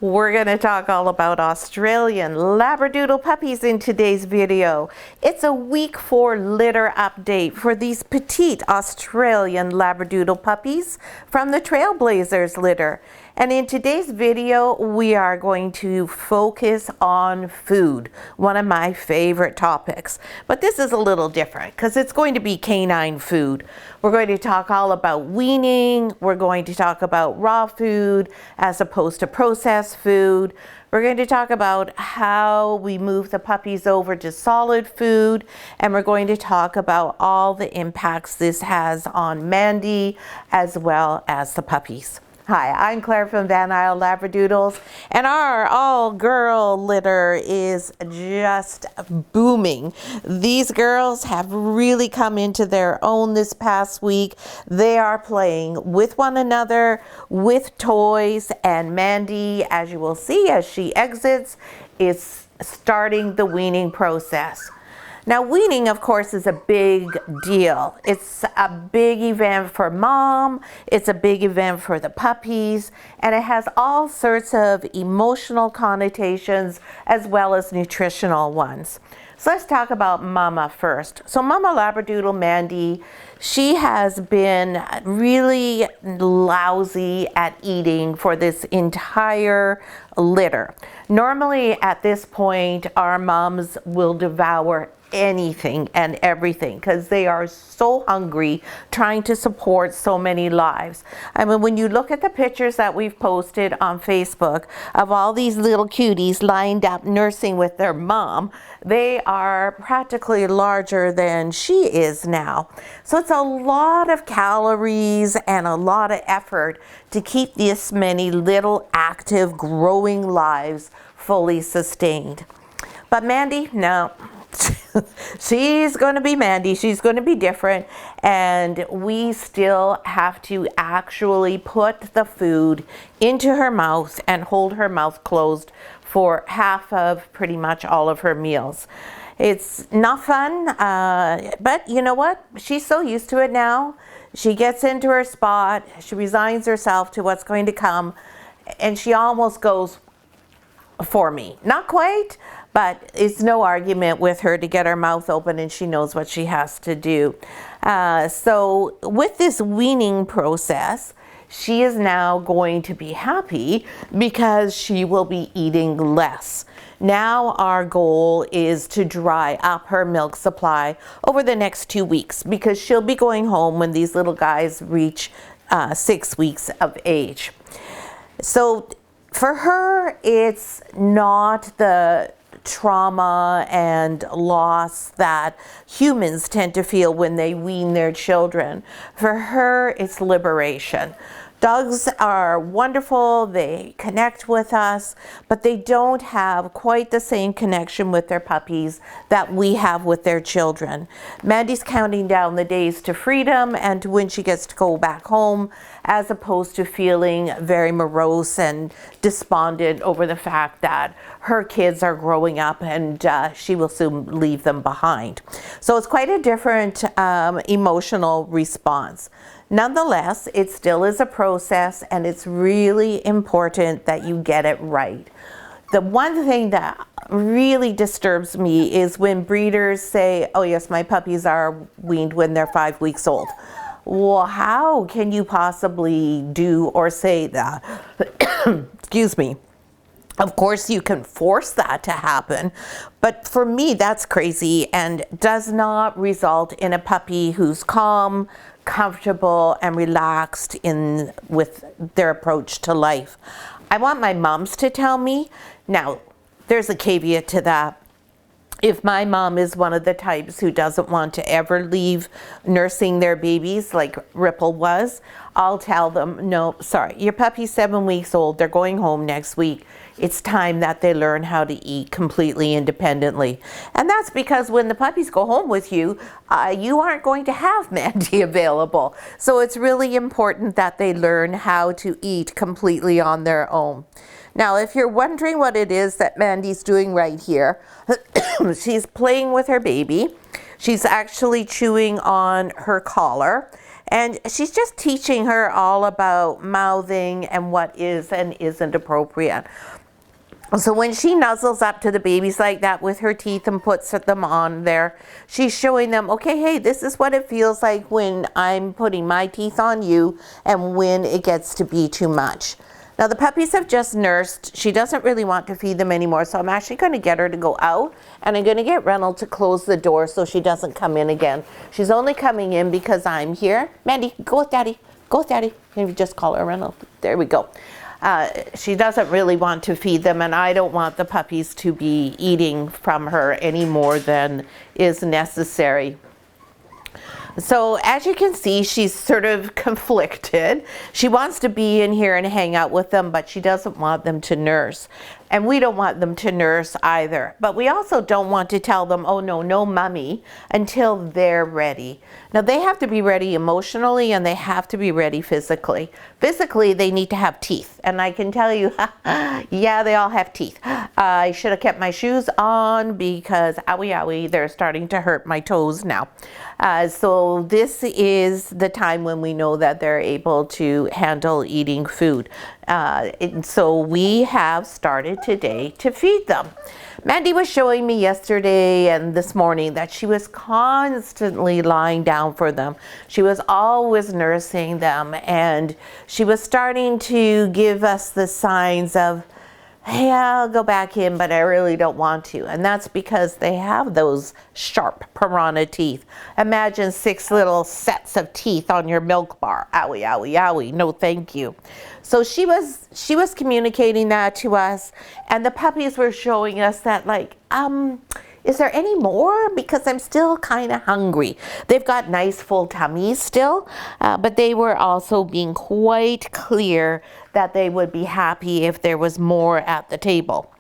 We're going to talk all about Australian Labradoodle puppies in today's video. It's a week 4 litter update for these petite Australian Labradoodle puppies from the Trailblazers litter. And in today's video, we are going to focus on food, one of my favorite topics. But this is a little different because it's going to be canine food. We're going to talk all about weaning. We're going to talk about raw food as opposed to processed food. We're going to talk about how we move the puppies over to solid food, and we're going to talk about all the impacts this has on Mandy as well as the puppies. Hi, I'm Claire from Isle Labradoodles, and our all-girl litter is just booming. These girls have really come into their own this past week. They are playing with one another, with toys, and Mandy, as you will see as she exits, is starting the weaning process. Now, weaning, of course, is a big deal. It's a big event for mom, it's a big event for the puppies, and it has all sorts of emotional connotations as well as nutritional ones. So let's talk about Mama first. So Mama Labradoodle Mandy, she has been really lousy at eating for this entire litter. Normally at this point, our moms will devour anything and everything because they are so hungry trying to support so many lives. I mean, when you look at the pictures that we've posted on Facebook of all these little cuties lined up nursing with their mom, they are practically larger than she is now. So it's a lot of calories and a lot of effort to keep this many little active growing lives fully sustained. But Mandy, no. She's going to be Mandy. She's going to be different, and we still have to actually put the food into her mouth and hold her mouth closed for half of pretty much all of her meals. It's not fun, but you know what? She's so used to it now. She gets into her spot, she resigns herself to what's going to come, and she almost goes for me. Not quite, but it's no argument with her to get her mouth open, and she knows what she has to do. So with this weaning process, she is now going to be happy because she will be eating less. Now our goal is to dry up her milk supply over the next 2 weeks because she'll be going home when these little guys reach 6 weeks of age. So for her, it's not the trauma and loss that humans tend to feel when they wean their children. For her, it's liberation. Dogs are wonderful, they connect with us, but they don't have quite the same connection with their puppies that we have with their children. Mandy's counting down the days to freedom and to when she gets to go back home, as opposed to feeling very morose and despondent over the fact that her kids are growing up and she will soon leave them behind. So it's quite a different emotional response. Nonetheless, it still is a process, and it's really important that you get it right. The one thing that really disturbs me is when breeders say, oh yes, my puppies are weaned when they're 5 weeks old. Well, how can you possibly do or say that? Excuse me. Of course, you can force that to happen, but for me, that's crazy and does not result in a puppy who's calm, comfortable, and relaxed with their approach to life. I want my moms to tell me. Now, there's a caveat to that. If my mom is one of the types who doesn't want to ever leave nursing their babies like Ripple was, I'll tell them, no, sorry, your puppy's 7 weeks old, they're going home next week. It's time that they learn how to eat completely independently. And that's because when the puppies go home with you, you aren't going to have Mandy available. So it's really important that they learn how to eat completely on their own. Now, if you're wondering what it is that Mandy's doing right here, she's playing with her baby. She's actually chewing on her collar, And she's just teaching her all about mouthing and what is and isn't appropriate. So when she nuzzles up to the babies like that with her teeth and puts them on there, she's showing them, okay, hey, this is what it feels like when I'm putting my teeth on you and when it gets to be too much. Now the puppies have just nursed. She doesn't really want to feed them anymore, so I'm actually going to get her to go out, and I'm going to get Reynolds to close the door so she doesn't come in again. She's only coming in because I'm here. Mandy, go with Daddy. Go with Daddy. Can you just call her Reynolds? There we go. She doesn't really want to feed them, and I don't want the puppies to be eating from her any more than is necessary. So as you can see, she's sort of conflicted. She wants to be in here and hang out with them, but she doesn't want them to nurse. And we don't want them to nurse either. But we also don't want to tell them, oh no, no mummy, until they're ready. Now they have to be ready emotionally and they have to be ready physically. Physically, they need to have teeth. And I can tell you, yeah, they all have teeth. I should have kept my shoes on because owie, owie, they're starting to hurt my toes now. So this is the time when we know that they're able to handle eating food. So we have started today to feed them. Mandy was showing me yesterday and this morning that she was constantly lying down for them. She was always nursing them, and she was starting to give us the signs of, hey, I'll go back in, but I really don't want to. And that's because they have those sharp piranha teeth. Imagine 6 little sets of teeth on your milk bar. Owie, owie, owie. No, thank you. So she was communicating that to us, and the puppies were showing us that, like, is there any more? Because I'm still kind of hungry. They've got nice full tummies still, but they were also being quite clear that they would be happy if there was more at the table.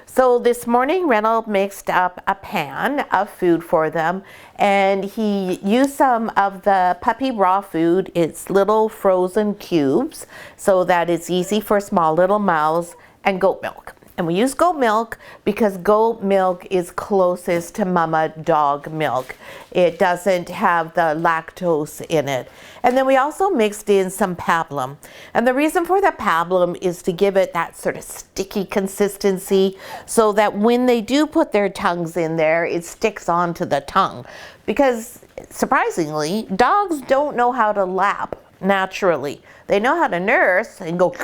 So this morning, Reynolds mixed up a pan of food for them, and he used some of the puppy raw food. It's little frozen cubes, so that it's easy for small little mouths, and goat milk. And we use goat milk because goat milk is closest to mama dog milk. It doesn't have the lactose in it. And then we also mixed in some pablum. And the reason for the pablum is to give it that sort of sticky consistency so that when they do put their tongues in there, it sticks onto the tongue. Because surprisingly, dogs don't know how to lap naturally. They know how to nurse and go,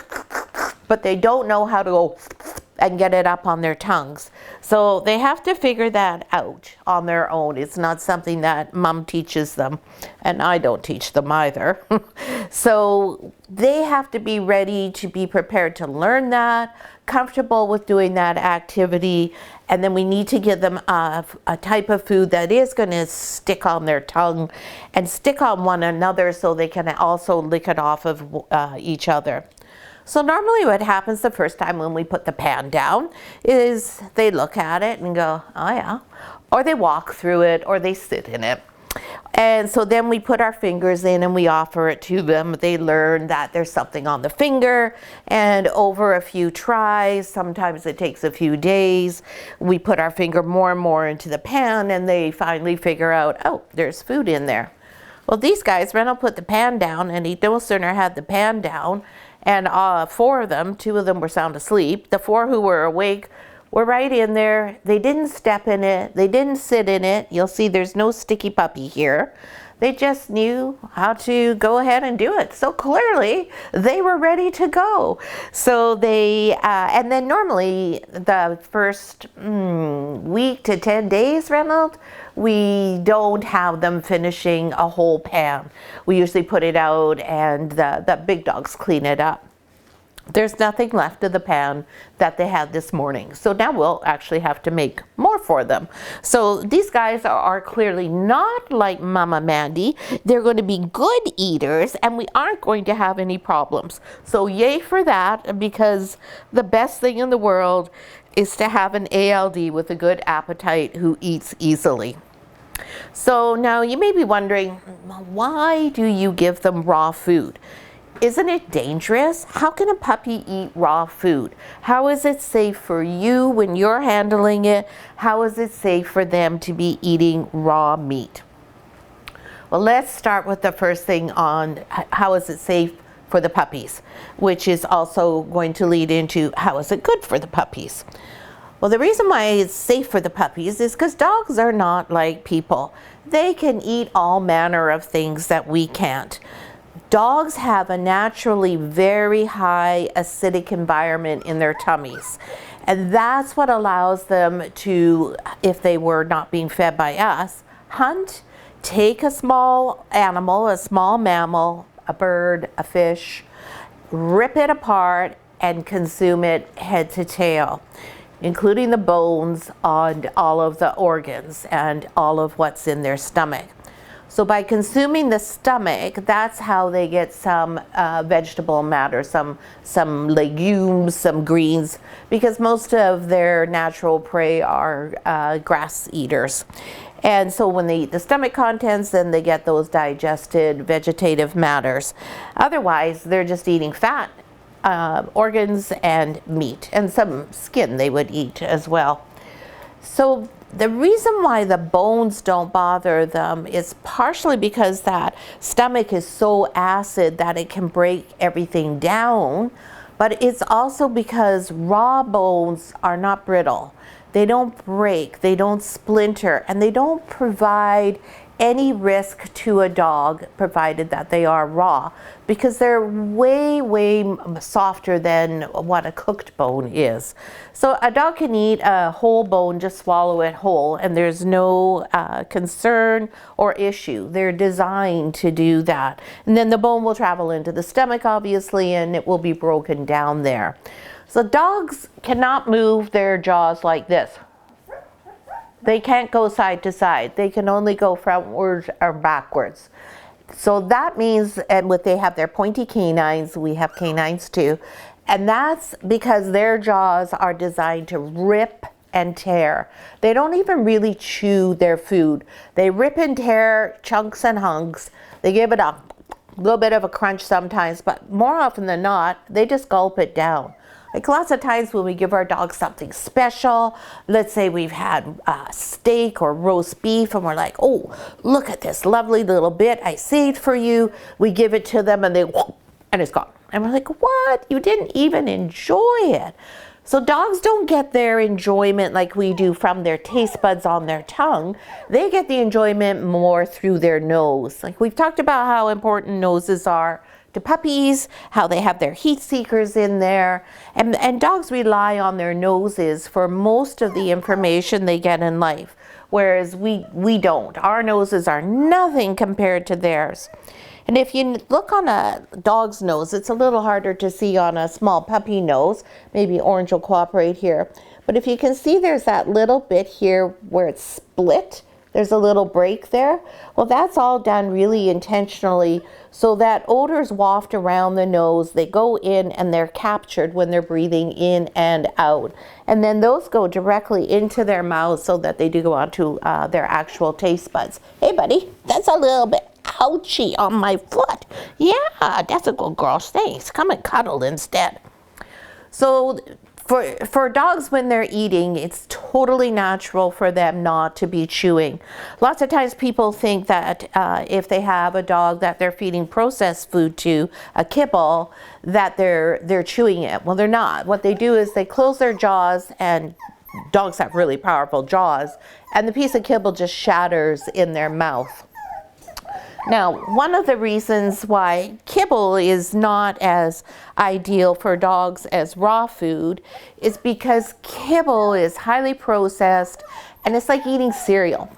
but they don't know how to go and get it up on their tongues. So they have to figure that out on their own. It's not something that mom teaches them, and I don't teach them either. So they have to be ready to be prepared to learn that, comfortable with doing that activity, and then we need to give them a type of food that is going to stick on their tongue and stick on one another so they can also lick it off of each other. So normally what happens the first time when we put the pan down is they look at it and go, oh yeah, or they walk through it, or they sit in it. And so then we put our fingers in and we offer it to them. They learn that there's something on the finger, and over a few tries, sometimes it takes a few days, we put our finger more and more into the pan, and they finally figure out, oh, there's food in there. Well, these guys, Reynolds put the pan down, and he no sooner had the pan down, and 4 of them, 2 of them were sound asleep. The 4 who were awake were right in there. They didn't step in it. They didn't sit in it. You'll see there's no sticky puppy here. They just knew how to go ahead and do it. So clearly they were ready to go. So they, and then normally the first week to 10 days, Reynolds, we don't have them finishing a whole pan. We usually put it out and the big dogs clean it up. There's nothing left of the pan that they had this morning. So now we'll actually have to make more for them. So these guys are clearly not like Mama Mandy. They're going to be good eaters, and we aren't going to have any problems. So yay for that, because the best thing in the world is to have an ALD with a good appetite who eats easily. So now you may be wondering, why do you give them raw food? Isn't it dangerous? How can a puppy eat raw food? How is it safe for you when you're handling it? How is it safe for them to be eating raw meat? Well, let's start with the first thing on how is it safe for the puppies, which is also going to lead into how is it good for the puppies. Well, the reason why it's safe for the puppies is because dogs are not like people. They can eat all manner of things that we can't. Dogs have a naturally very high acidic environment in their tummies. And that's what allows them to, if they were not being fed by us, hunt, take a small animal, a small mammal, a bird, a fish, rip it apart and consume it head to tail, including the bones and all of the organs and all of what's in their stomach. So by consuming the stomach, that's how they get some vegetable matter, some legumes, some greens, because most of their natural prey are grass eaters. And so when they eat the stomach contents, then they get those digested vegetative matters. Otherwise, they're just eating fat, organs, and meat, and some skin they would eat as well. So the reason why the bones don't bother them is partially because that stomach is so acid that it can break everything down, but it's also because raw bones are not brittle. They don't break, they don't splinter, and they don't provide any risk to a dog, provided that they are raw, because they're way, way softer than what a cooked bone is. So a dog can eat a whole bone, just swallow it whole, and there's no concern or issue. They're designed to do that. And then the bone will travel into the stomach, obviously, and it will be broken down there. So dogs cannot move their jaws like this. They can't go side to side. They can only go frontwards or backwards. So that means, and they have their pointy canines, we have canines too, and that's because their jaws are designed to rip and tear. They don't even really chew their food. They rip and tear chunks and hunks. They give it a little bit of a crunch sometimes, but more often than not, they just gulp it down. Like lots of times when we give our dog something special, let's say we've had steak or roast beef and we're like, oh, look at this lovely little bit I saved for you. We give it to them and and it's gone. And we're like, what? You didn't even enjoy it. So dogs don't get their enjoyment like we do from their taste buds on their tongue. They get the enjoyment more through their nose. Like we've talked about how important noses are to puppies, how they have their heat seekers in there, and dogs rely on their noses for most of the information they get in life, whereas we don't. Our noses are nothing compared to theirs. And if you look on a dog's nose, it's a little harder to see on a small puppy nose. Maybe Orange will cooperate here. But if you can see there's that little bit here where it's split, there's a little break there. Well, that's all done really intentionally so that odors waft around the nose. They go in and they're captured when they're breathing in and out. And then those go directly into their mouths so that they do go onto their actual taste buds. Hey, buddy, that's a little bit ouchy on my foot. Yeah, that's a good girl. Thanks. Come and cuddle instead. So for dogs, when they're eating, it's totally natural for them not to be chewing. Lots of times people think that if they have a dog that they're feeding processed food to, a kibble, that they're chewing it. Well, they're not. What they do is they close their jaws, and dogs have really powerful jaws, and the piece of kibble just shatters in their mouth. Now, one of the reasons why kibble is not as ideal for dogs as raw food is because kibble is highly processed and it's like eating cereal.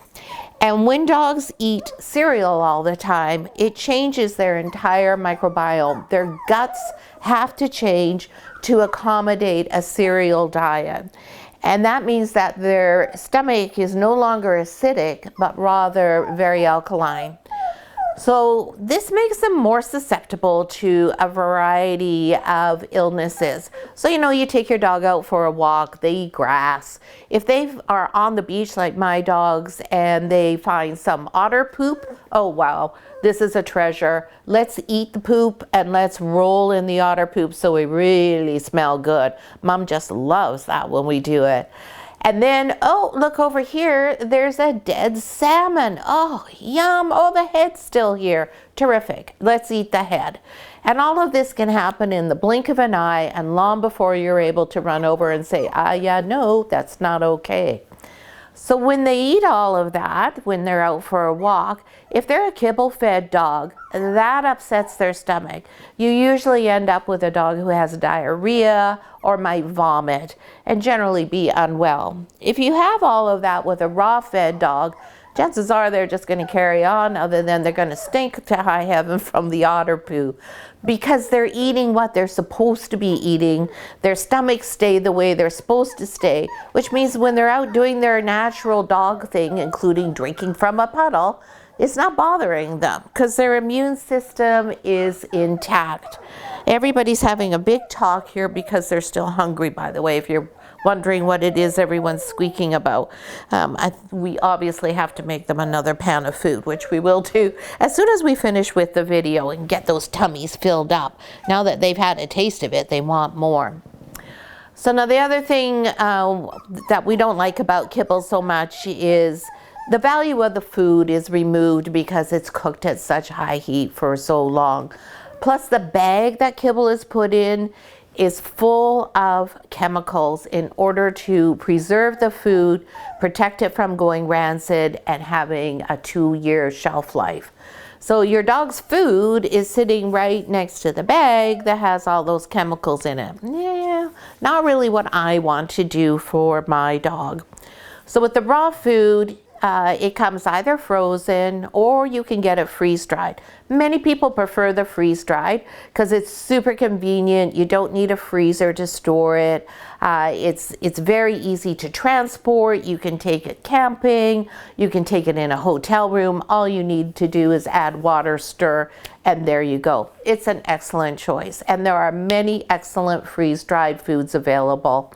And when dogs eat cereal all the time, it changes their entire microbiome. Their guts have to change to accommodate a cereal diet. And that means that their stomach is no longer acidic, but rather very alkaline. So this makes them more susceptible to a variety of illnesses. So, you take your dog out for a walk, they eat grass. If they are on the beach like my dogs and they find some otter poop, oh wow, this is a treasure. Let's eat the poop and let's roll in the otter poop so we really smell good. Mom just loves that when we do it. And then, oh, look over here, there's a dead salmon. Oh, yum. Oh, the head's still here. Terrific. Let's eat the head. And all of this can happen in the blink of an eye and long before you're able to run over and say, yeah, no, that's not okay. So when they eat all of that, when they're out for a walk, if they're a kibble-fed dog, that upsets their stomach. You usually end up with a dog who has diarrhea or might vomit and generally be unwell. If you have all of that with a raw-fed dog, chances are they're just going to carry on, other than they're going to stink to high heaven from the otter poo, because they're eating what they're supposed to be eating. Their stomachs stay the way they're supposed to stay, which means when they're out doing their natural dog thing, including drinking from a puddle, it's not bothering them because their immune system is intact. Everybody's having a big talk here because they're still hungry, by the way, if you're wondering what it is everyone's squeaking about. We obviously have to make them another pan of food, which we will do as soon as we finish with the video and get those tummies filled up. Now that they've had a taste of it, they want more. So now the other thing that we don't like about kibble so much is the value of the food is removed because it's cooked at such high heat for so long. Plus the bag that kibble is put in is full of chemicals in order to preserve the food, protect it from going rancid, and having a 2-year shelf life. So your dog's food is sitting right next to the bag that has all those chemicals in it. Yeah, not really what I want to do for my dog. So with the raw food, it comes either frozen or you can get it freeze-dried. Many people prefer the freeze-dried because it's super convenient. You don't need a freezer to store it. It's very easy to transport. You can take it camping. You can take it in a hotel room. All you need to do is add water, stir, and there you go. It's an excellent choice. And there are many excellent freeze-dried foods available.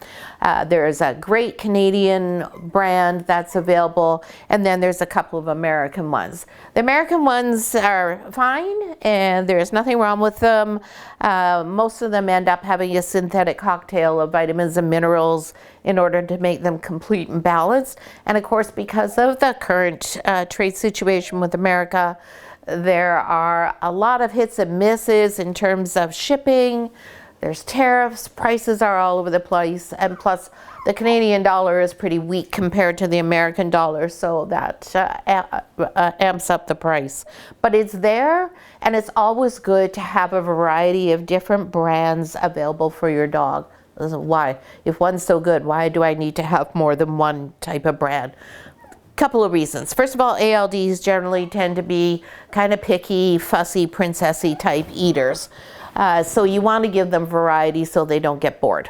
There's a great Canadian brand that's available, and then there's a couple of American ones. The American ones are fine, and there's nothing wrong with them. Most of them end up having a synthetic cocktail of vitamins and minerals in order to make them complete and balanced. And of course, because of the current trade situation with America, there are a lot of hits and misses in terms of shipping. There's tariffs, prices are all over the place, and plus the Canadian dollar is pretty weak compared to the American dollar, so that amps up the price. But it's there, and it's always good to have a variety of different brands available for your dog. Why? If one's so good, why do I need to have more than one type of brand? Couple of reasons. First of all, ALDs generally tend to be kind of picky, fussy, princessy type eaters. So you want to give them variety so they don't get bored.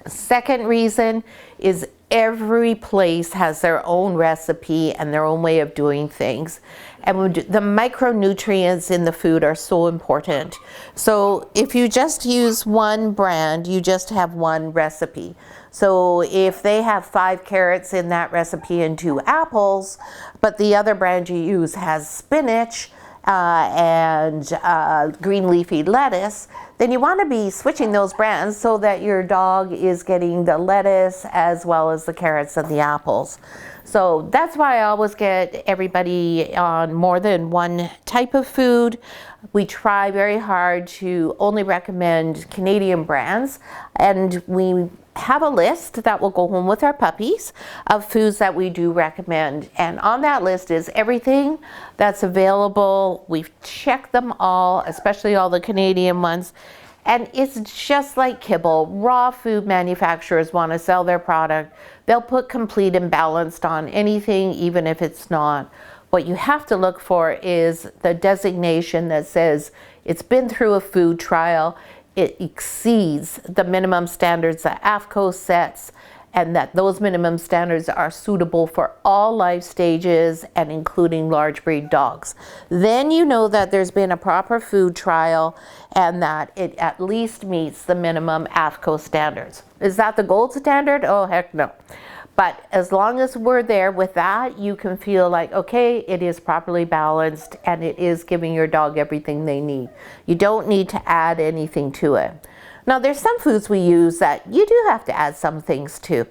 Second reason is every place has their own recipe and their own way of doing things. And the micronutrients in the food are so important. So if you just use one brand, you just have one recipe. So if they have 5 carrots in that recipe and 2 apples, but the other brand you use has spinach and green leafy lettuce, then you want to be switching those brands so that your dog is getting the lettuce as well as the carrots and the apples. So that's why I always get everybody on more than one type of food. We try very hard to only recommend Canadian brands, and we have a list that will go home with our puppies of foods that we do recommend. And on that list is everything that's available. We've checked them all, especially all the Canadian ones. And it's just like kibble. Raw food manufacturers want to sell their product. They'll put complete and balanced on anything, even if it's not. What you have to look for is the designation that says it's been through a food trial, it exceeds the minimum standards that AFCO sets, and that those minimum standards are suitable for all life stages and including large breed dogs. Then you know that there's been a proper food trial and that it at least meets the minimum AFCO standards. Is that the gold standard? Oh, heck no. But as long as we're there with that, you can feel like, okay, it is properly balanced and it is giving your dog everything they need. You don't need to add anything to it. Now there's some foods we use that you do have to add some things to.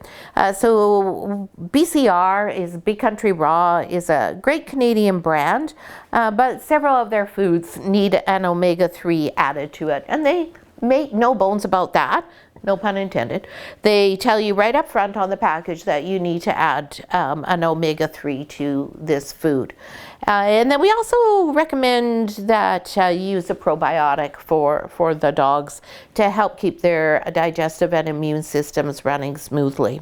So BCR is Big Country Raw is a great Canadian brand, but several of their foods need an omega-3 added to it, and they make no bones about that. No pun intended. They tell you right up front on the package that you need to add an omega-3 to this food. And then we also recommend that you use a probiotic for the dogs to help keep their digestive and immune systems running smoothly.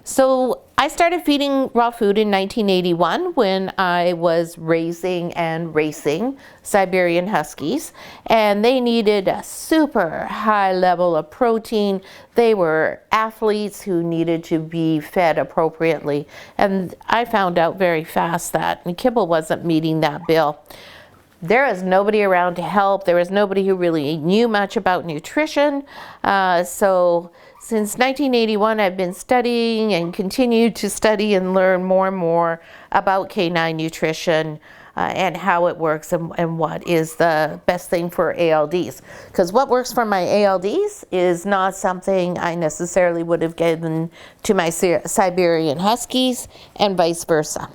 So I started feeding raw food in 1981 when I was raising and racing Siberian Huskies, and they needed a super high level of protein. They were athletes who needed to be fed appropriately, and I found out very fast that kibble wasn't meeting that bill. There was nobody around to help. There was nobody who really knew much about nutrition. So since 1981, I've been studying and continue to study and learn more and more about canine nutrition and how it works and what is the best thing for ALDs. Because what works for my ALDs is not something I necessarily would have given to my Siberian Huskies and vice versa.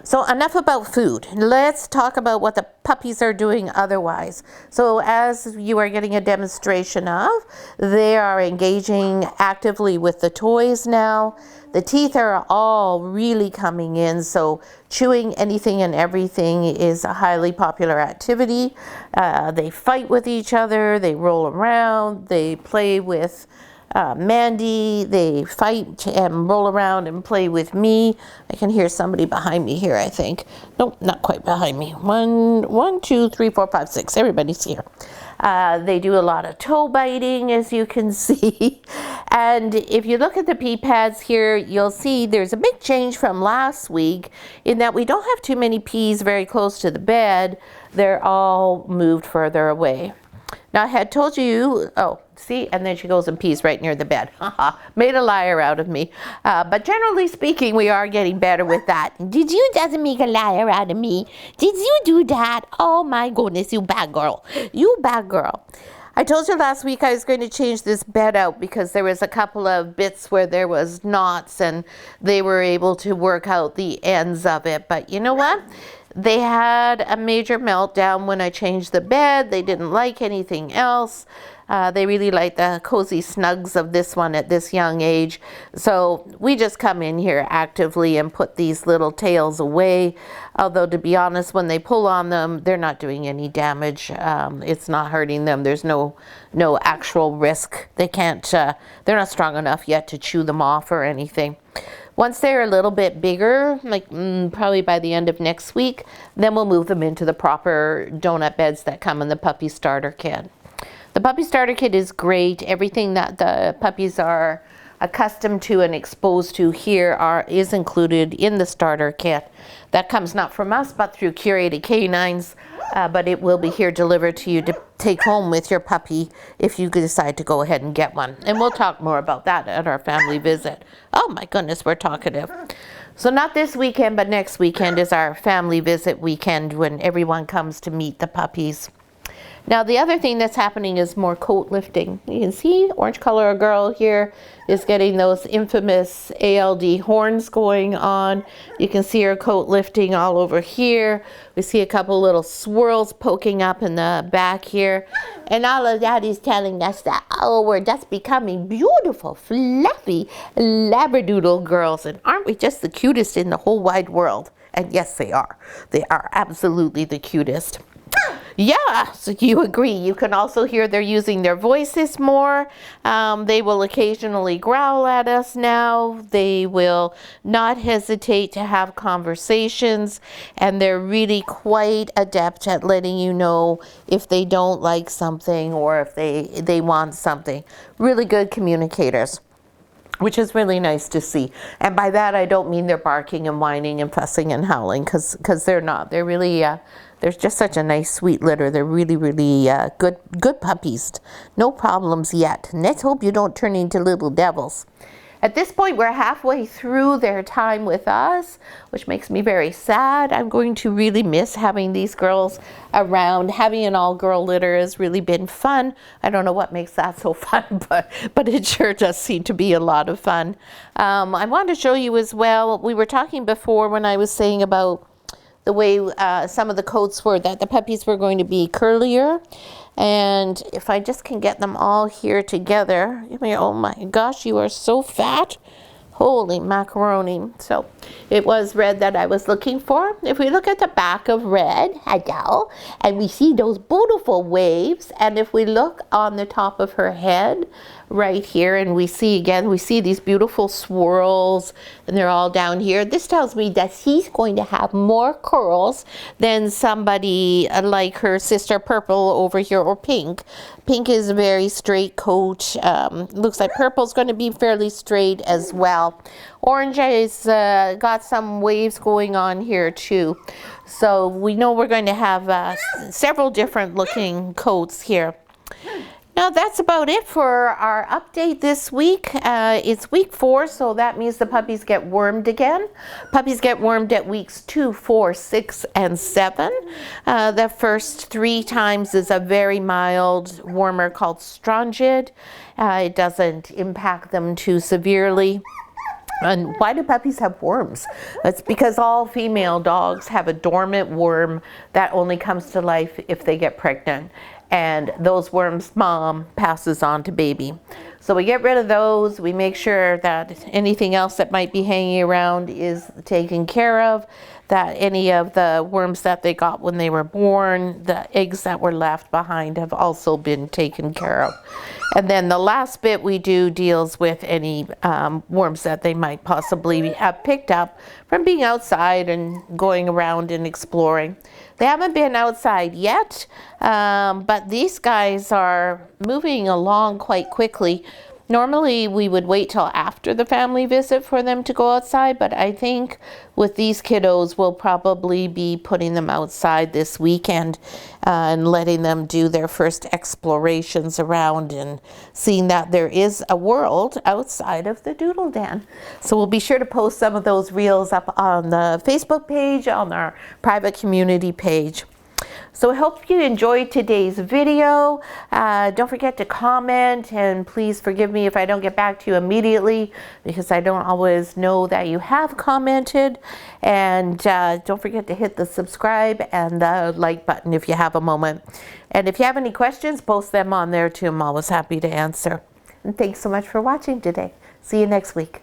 So enough about food. Let's talk about what the puppies are doing otherwise. So as you are getting a demonstration of, they are engaging actively with the toys now. The teeth are all really coming in, so chewing anything and everything is a highly popular activity. They fight with each other, they roll around, they play with Mandy, they fight and roll around and play with me. I can hear somebody behind me here, I think. Nope, not quite behind me. One, two, three, four, five, six. Everybody's here. They do a lot of toe biting, as you can see. And if you look at the pee pads here, you'll see there's a big change from last week in that we don't have too many pees very close to the bed. They're all moved further away. Now I had told you, oh, see, and then she goes and pees right near the bed. Made a liar out of me. But generally speaking, we are getting better with that. Did you just make a liar out of me? Did you do that? Oh my goodness, you bad girl. You bad girl. I told you last week I was going to change this bed out because there was a couple of bits where there was knots and they were able to work out the ends of it. But you know what? They had a major meltdown when I changed the bed. They didn't like anything else. They really like the cozy snugs of this one at this young age. So we just come in here actively and put these little tails away. Although to be honest, when they pull on them, they're not doing any damage. It's not hurting them. There's no actual risk. They can't, they're not strong enough yet to chew them off or anything. Once they're a little bit bigger, like probably by the end of next week, then we'll move them into the proper donut beds that come in the puppy starter kit. The puppy starter kit is great. Everything that the puppies are accustomed to and exposed to here is included in the starter kit. That comes not from us, but through Curated Canines, but it will be here delivered to you to take home with your puppy if you decide to go ahead and get one. And we'll talk more about that at our family visit. Oh my goodness, we're talkative. So not this weekend, but next weekend is our family visit weekend when everyone comes to meet the puppies. Now the other thing that's happening is more coat lifting. You can see orange color girl here is getting those infamous ALD horns going on. You can see her coat lifting all over here. We see a couple little swirls poking up in the back here. And all of that is telling us that, oh, we're just becoming beautiful, fluffy Labradoodle girls. And aren't we just the cutest in the whole wide world? And yes, they are. They are absolutely the cutest. Yeah, so you agree. You can also hear they're using their voices more. They will occasionally growl at us now. They will not hesitate to have conversations, and they're really quite adept at letting you know if they don't like something or if they want something. Really good communicators, which is really nice to see. And by that, I don't mean they're barking and whining and fussing and howling, because they're not. They're really, they're just such a nice, sweet litter. They're really, really good puppies. No problems yet. And let's hope you don't turn into little devils. At this point, we're halfway through their time with us, which makes me very sad. I'm going to really miss having these girls around. Having an all-girl litter has really been fun. I don't know what makes that so fun, but it sure does seem to be a lot of fun. I wanted to show you as well, we were talking before when I was saying about the way some of the coats were, that the puppies were going to be curlier. And if I just can get them all here together, oh my gosh, you are so fat. Holy macaroni. So it was Red that I was looking for. If we look at the back of Red, and we see those beautiful waves, and if we look on the top of her head right here, and we see these beautiful swirls, and they're all down here. This tells me that she's going to have more curls than somebody like her sister Purple over here, or Pink. Pink is a very straight coat. Looks like Purple's going to be fairly straight as well. Orange has got some waves going on here too. So we know we're going to have several different looking coats here. Now that's about it for our update this week. It's week 4, so that means the puppies get wormed again. Puppies get wormed at weeks 2, 4, 6, and 7. The first 3 times is a very mild wormer called Strongid. It doesn't impact them too severely. And why do puppies have worms? That's because all female dogs have a dormant worm that only comes to life if they get pregnant. And those worms mom passes on to baby. So we get rid of those. We make sure that anything else that might be hanging around is taken care of, that any of the worms that they got when they were born, the eggs that were left behind, have also been taken care of. And then the last bit we do deals with any worms that they might possibly have picked up from being outside and going around and exploring. They haven't been outside yet, but these guys are moving along quite quickly. Normally we would wait till after the family visit for them to go outside, but I think with these kiddos we'll probably be putting them outside this weekend and letting them do their first explorations around and seeing that there is a world outside of the doodle den. So we'll be sure to post some of those reels up on the Facebook page, on our private community page. So I hope you enjoyed today's video. Don't forget to comment, and please forgive me if I don't get back to you immediately, because I don't always know that you have commented. And don't forget to hit the subscribe and the like button if you have a moment. And if you have any questions, post them on there too. I'm always happy to answer. And thanks so much for watching today. See you next week.